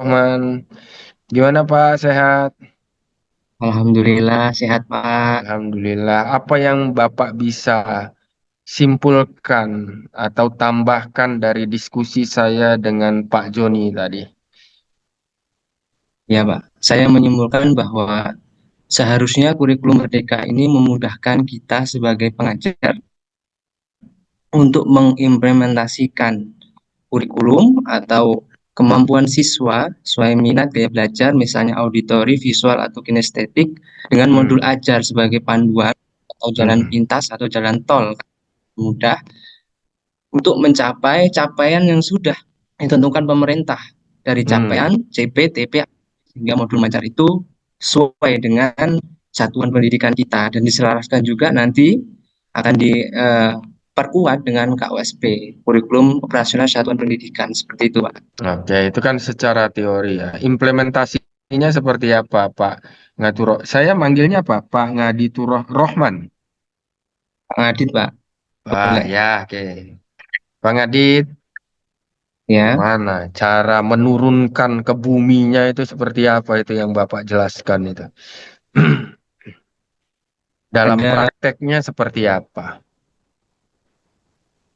Rohman, gimana Pak? Sehat? Alhamdulillah sehat Pak. Alhamdulillah. Apa yang Bapak bisa simpulkan atau tambahkan dari diskusi saya dengan Pak Joni tadi? Ya Pak, saya menyimpulkan bahwa seharusnya kurikulum Merdeka ini memudahkan kita sebagai pengajar untuk mengimplementasikan kurikulum atau kemampuan siswa sesuai minat gaya belajar, misalnya auditori, visual, atau kinestetik, dengan modul Hmm, ajar sebagai panduan atau jalan hmm, pintas atau jalan tol mudah untuk mencapai capaian yang sudah ditentukan pemerintah dari hmm. capaian CP, TP, sehingga modul Macar itu sesuai dengan satuan pendidikan kita dan diselaraskan juga nanti akan diperkuat dengan KOSP, kurikulum operasional satuan pendidikan, seperti itu Pak. Oke, itu kan secara teori ya. Implementasinya seperti apa, Pak Ngaturo? Saya manggilnya apa? Pak Ngadituroh Rohman. Pak Adit Pak, Wah, boleh ya, oke. Pak Ngadit, ya. gimana cara menurunkan ke buminya itu seperti apa itu yang Bapak jelaskan itu? Dalam Ada prakteknya seperti apa?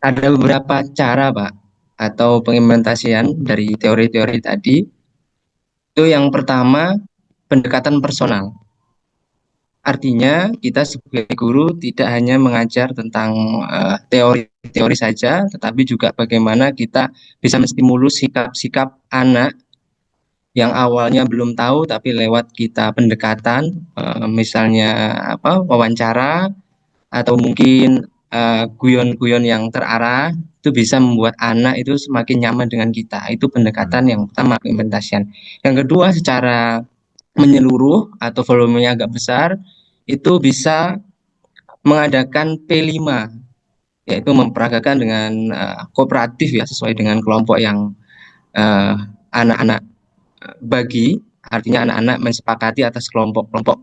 ada beberapa cara Pak atau pengimplementasian dari teori-teori tadi. Itu yang pertama, pendekatan personal. Artinya kita sebagai guru tidak hanya mengajar tentang teori-teori saja, tetapi juga bagaimana kita bisa menstimulus sikap-sikap anak yang awalnya belum tahu, tapi lewat kita pendekatan, misalnya wawancara atau mungkin guyon-guyon yang terarah, itu bisa membuat anak itu semakin nyaman dengan kita. Itu pendekatan Hmm. yang pertama, implementasian. Yang kedua, secara menyeluruh atau volumenya agak besar, itu bisa mengadakan P5, yaitu memperagakan dengan kooperatif ya, sesuai dengan kelompok yang eh, anak-anak bagi, artinya anak-anak mensepakati atas kelompok-kelompok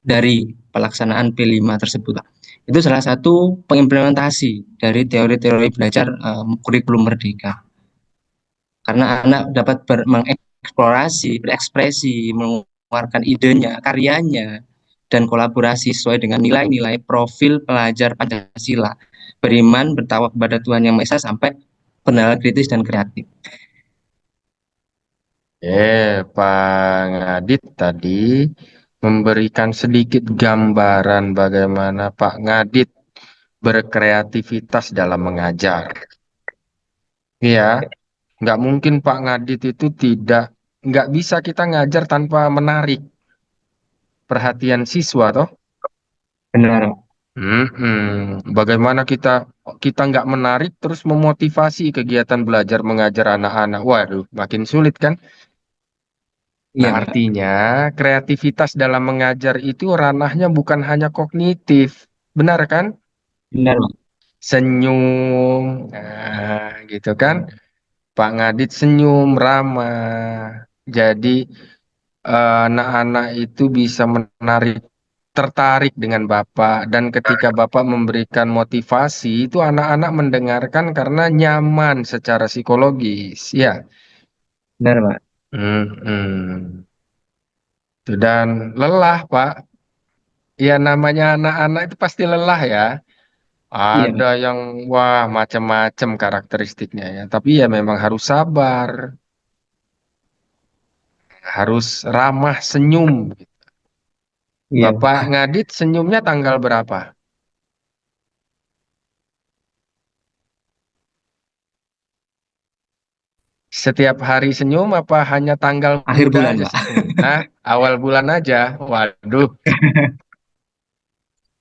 dari pelaksanaan P5 tersebut. Itu salah satu pengimplementasi dari teori-teori belajar kurikulum merdeka. Karena anak dapat mengeksplorasi, berekspresi, mengeluarkan idenya, karyanya, dan kolaborasi sesuai dengan nilai-nilai profil pelajar Pancasila. Beriman, bertawak kepada Tuhan Yang Maha Esa, sampai bernalar kritis dan kreatif. Pak Ngadit tadi memberikan sedikit gambaran bagaimana Pak Ngadit berkreativitas dalam mengajar. Iya, nggak mungkin Pak Ngadit itu nggak bisa kita ngajar tanpa menarik perhatian siswa, toh. Benar. Bagaimana kita kita nggak menarik terus memotivasi kegiatan belajar mengajar anak-anak? Waduh, makin sulit kan? Nah, Iya, Pak. artinya kreativitas dalam mengajar itu ranahnya bukan hanya kognitif, benar kan? Benar, Pak. Senyum, nah, gitu kan? Pak Ngadit senyum, ramah. Jadi anak-anak itu bisa tertarik dengan Bapak dan ketika Bapak memberikan motivasi itu anak-anak mendengarkan karena nyaman secara psikologis, ya. Benar, Pak. Hmm. Dan lelah, Pak. Ya namanya anak-anak itu pasti lelah ya. Iya, Ada Pak. yang wah macam-macam karakteristiknya ya. Tapi ya memang harus sabar, harus ramah senyum. Iya, Bapak Pak. Ngadit senyumnya tanggal berapa? Setiap hari senyum apa hanya tanggal Akhir muda bulan, aja Pak. senyum? Hah? Awal bulan aja. Waduh,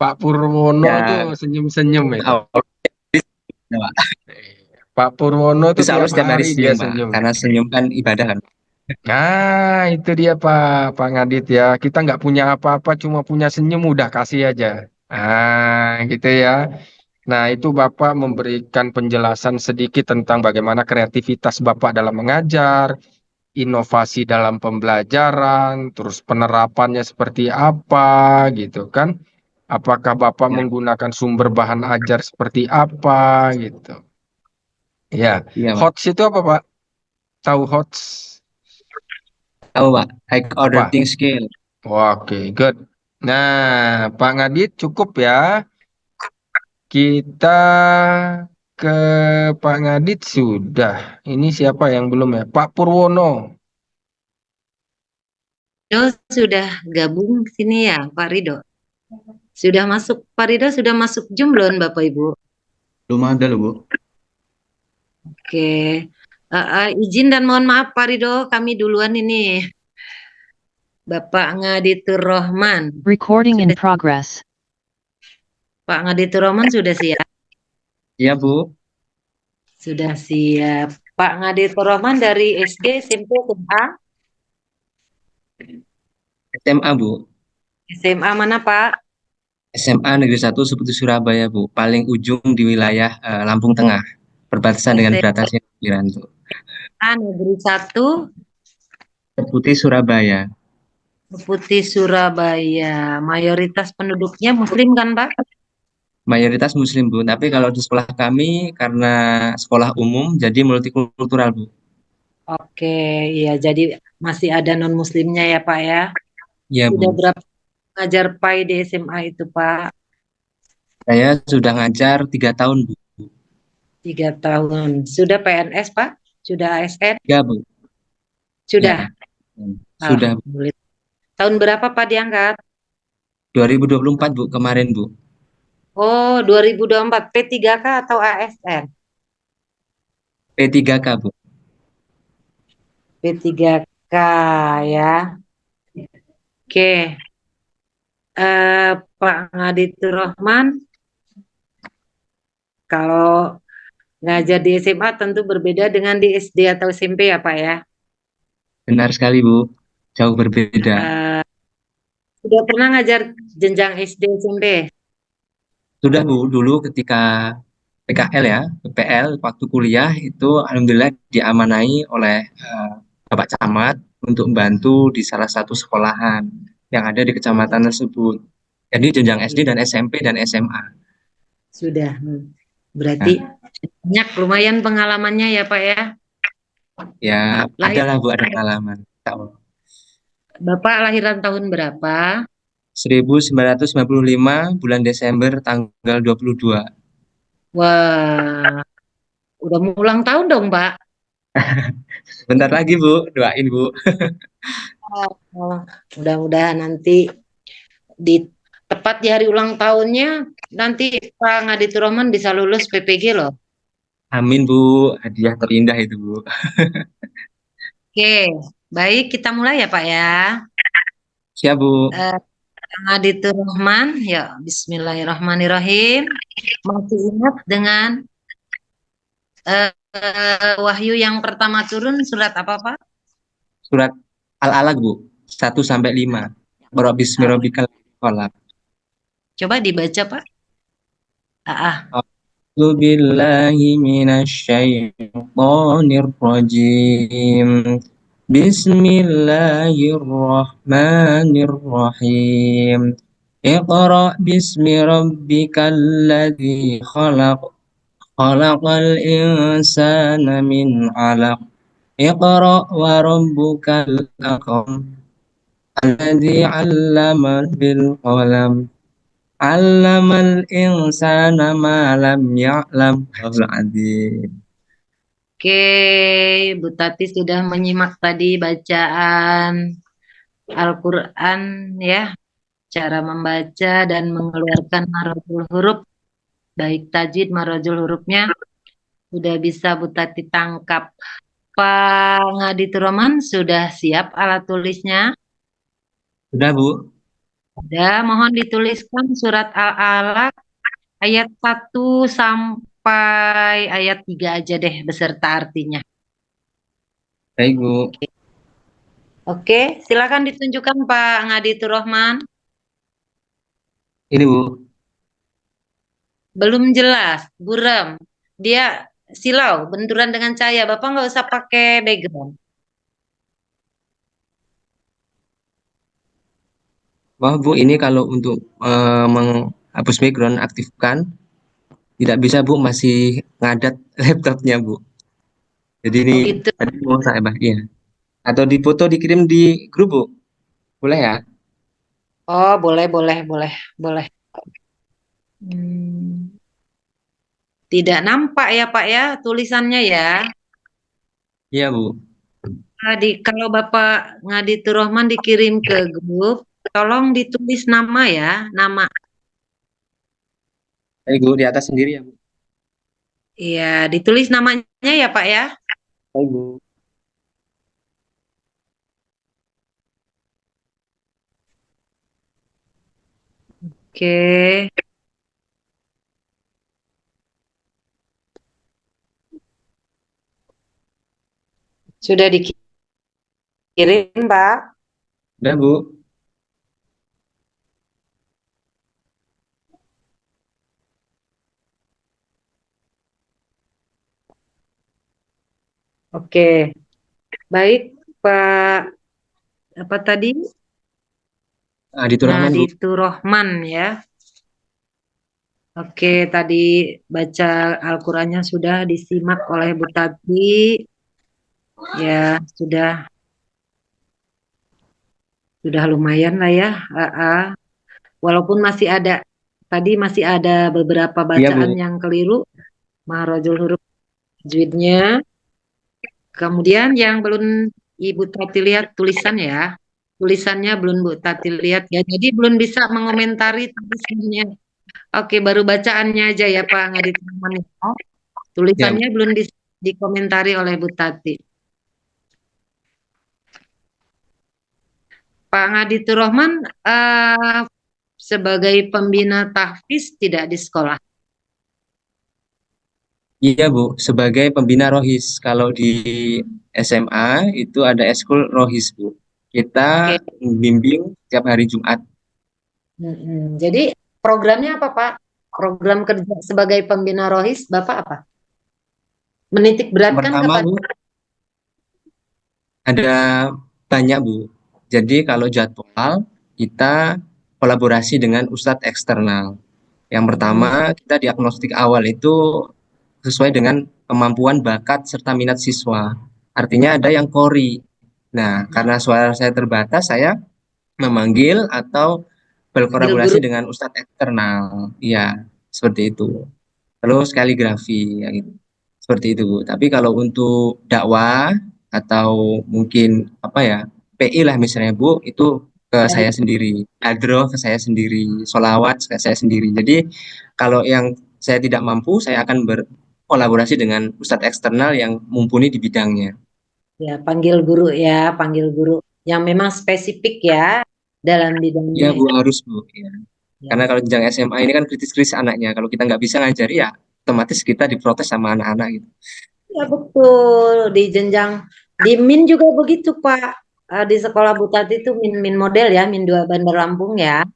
Pak Purwono tuh Ya, senyum-senyum itu. awal, Pak. Pak Purwono tuh Insya Allah tiap setiap hari hari dia senyum, Pak. senyum. Karena senyum kan ibadah kan. Nah, itu dia Pak Ngadit ya. Kita nggak punya apa-apa, cuma punya senyum udah kasih aja. Gitu ya. Nah, itu Bapak memberikan penjelasan sedikit tentang bagaimana kreativitas Bapak dalam mengajar, inovasi dalam pembelajaran, terus penerapannya seperti apa gitu kan. Apakah Bapak Ya, menggunakan sumber bahan ajar seperti apa gitu. Ya, iya, Pak. HOTS itu apa Pak? Tahu HOTS? Apa Pak? High order Apa? thing skill. Oke, good. Nah, Pak Ngadit cukup ya. Kita ke Pak Ngadit sudah. Ini siapa yang belum ya? Pak Purwono. Rido sudah gabung sini ya, Pak Rido. Sudah masuk, Pak Rido sudah masuk Zoom belum, Bapak Ibu? Belum ada loh Bu. Oke. Izin dan mohon maaf Pak Rido, kami duluan ini. Bapak Ngaditur Rohman. Recording in progress. Pak Ngaditur Rohman sudah siap? Iya Bu. Sudah siap. Pak Ngaditur Rohman dari SD, SMP, SMA? SMA Bu. SMA mana Pak? SMA Negeri 1 Seperti Surabaya Bu. Paling ujung di wilayah Lampung Tengah. Perbatasan dengan SMA Bratasnya Wiranto. Negeri 1, Putih Surabaya. Putih Surabaya. Mayoritas penduduknya Muslim kan Pak? Mayoritas Muslim Bu. Tapi kalau di sekolah kami karena sekolah umum jadi multikultural Bu. Oke, iya jadi masih ada non-muslimnya ya Pak ya. Iya Sudah Bu. berapa ngajar PAI di SMA itu Pak? Saya sudah ngajar 3 tahun Bu. 3 tahun. Sudah PNS Pak? Sudah ASN? Ya Bu. Sudah. Ya. Sudah Bu. Alhamdulillah. Tahun berapa Pak diangkat? 2024 Bu kemarin Bu. Oh, 2024. P3K atau ASN? P3K Bu. P3K ya. Oke. Pak Ngaditur Rohman, kalau ngajar di SMA tentu berbeda dengan di SD atau SMP ya Pak ya. Benar sekali Bu. Jauh berbeda. Eh, sudah pernah ngajar jenjang SD SMP? Sudah Bu, dulu ketika PKL ya, PPL waktu kuliah itu alhamdulillah diamanai oleh Bapak Camat untuk membantu di salah satu sekolahan yang ada di kecamatan tersebut. Jadi jenjang SD dan SMP dan SMA. Sudah. Berarti Nah, banyak lumayan pengalamannya ya Pak ya. ya Lahir adalah Bu ada pengalaman. Insya Allah. Bapak lahiran tahun berapa? 1995 bulan Desember tanggal 22. Wah, udah mau ulang tahun dong Pak. Bentar lagi Bu, doain Bu. Oh, mudah-mudahan nanti di tepat di hari ulang tahunnya nanti Pak Ngaditur Rohman bisa lulus PPG loh. Amin Bu, hadiah terindah itu Bu. Oke, baik kita mulai ya Pak ya. Siap Bu. Pak Ngaditur Rohman, ya Bismillahirrahmanirrahim. Masih ingat dengan wahyu yang pertama turun surat apa Pak? Surat Al-Alaq Bu, 1 sampai 5. Qara bismi rabbikal khalaq. Coba dibaca Pak. A'udzu billahi minasy syaithanir rajim. Bismillahirrahmanirrahim. Iqra bismi rabbikal ladzi khalaq. Khalaqal insana min 'alaq. Iqra wa rabbukal akram. Alladzi 'allama bil qalam. 'Allamal insana ma lam ya'lam. Allahu adzim. Oke, Bu Tati sudah menyimak tadi bacaan Al-Quran ya, cara membaca dan mengeluarkan marojul huruf, baik tajwid marojul hurufnya sudah bisa Bu Tati tangkap. Pak Ngaditur Roman sudah siap alat tulisnya? Sudah Bu? Sudah, mohon dituliskan surat Al-Alaq ayat 1 sampai ayat 3 aja deh beserta artinya. Baik Bu. Oke, silakan ditunjukkan Pak Ngaditur Rohman. Ini Bu. Belum jelas, buram. Dia silau, benturan dengan cahaya. Bapak nggak usah pakai background. Wah Bu, ini kalau untuk menghapus background aktifkan tidak bisa Bu, masih ngadat laptopnya Bu. Jadi ini Oh gitu. tadi mau saya bahas ya. Atau dipoto dikirim di grup, Bu? Boleh ya? Oh, boleh, boleh, boleh, boleh. Hmm, tidak nampak ya, Pak ya, tulisannya ya. Iya, Bu. Kalau Bapak Ngaditur Rahman dikirim ke grup, tolong ditulis nama ya, nama. Baik, Bu, di atas sendiri ya, Bu. Iya, ditulis namanya ya, Pak ya. Baik, Bu. Oke, sudah dikirim, Pak. Udah, Bu. Oke, baik, Pak. Apa tadi? Aditur Rahman, Bu. Ngaditur Rahman ya. Oke, tadi baca Al-Qur'annya sudah disimak oleh Bu Tati. Ya, sudah lumayan lah ya. Walaupun masih ada beberapa Iya, bacaan Bu. yang keliru, mahrojul huruf tajwidnya. Kemudian yang belum Ibu Tati lihat tulisan ya. Tulisannya belum Bu Tati lihat ya. Jadi belum bisa mengomentari tulisannya. Oke, baru bacaannya aja ya Pak Ngadit. Ya, Bu. Tulisannya belum dikomentari oleh Bu Tati. Pak Ngaditur Rahman sebagai pembina tahfiz tidak di sekolah. Iya, Bu. Sebagai pembina Rohis. Kalau di SMA itu ada eskul Rohis, Bu. Kita Oke. bimbing setiap hari Jumat. Jadi programnya apa Pak? Program kerja sebagai pembina Rohis Bapak apa? Menitik Yang beratkan pertama, kepada Bu, ada banyak, Bu. Jadi kalau jadwal kita kolaborasi dengan ustadz eksternal. Yang pertama, kita diagnostik awal itu sesuai dengan kemampuan bakat serta minat siswa. Artinya ada yang kori. Nah, karena suara saya terbatas, saya memanggil atau panggil guru. berkolaborasi dengan ustadz eksternal. Iya, seperti itu. Terus kaligrafi, ya gitu. Seperti itu, Bu. Tapi kalau untuk dakwah atau mungkin apa ya, PI lah misalnya, Bu, itu ke saya sendiri. Hadroh ke saya sendiri, solawat ke saya sendiri. Jadi kalau yang saya tidak mampu, saya akan berkolaborasi dengan ustadz eksternal yang mumpuni di bidangnya. Ya, panggil guru yang memang spesifik ya dalam bidangnya Iya, Bu, ya. harus, Bu. Ya. Karena Ya, kalau jenjang SMA ini kan kritis-kritis anaknya. Kalau kita nggak bisa ngajari, ya otomatis kita diprotes sama anak-anak gitu. ya betul. Di jenjang di Min juga begitu, Pak. Di sekolah Bu Tati itu Min model ya, Min 2 Bandar Lampung ya.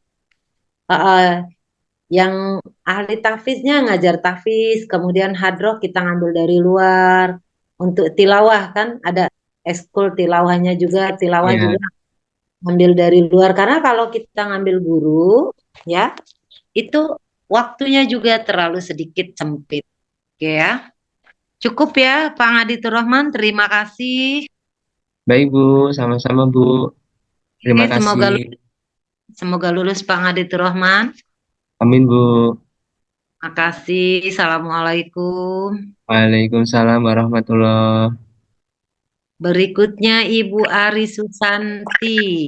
Yang ahli tahfiznya ngajar tahfiz, kemudian hadroh kita ngambil dari luar. Untuk tilawah kan ada ekskul tilawahnya juga, tilawah Iya, juga ngambil dari luar. Karena kalau kita ngambil guru, ya itu waktunya juga terlalu sedikit sempit. Oke ya, cukup ya Pak Ngaditur Rahman, terima kasih. baik, Bu. Sama-sama, Bu. Oke, Terima kasih. semoga lulus Pak Ngaditur Rahman. Amin, Bu. Makasih, assalamualaikum. Waalaikumsalam warahmatullahi. Berikutnya Ibu Ari Susanti.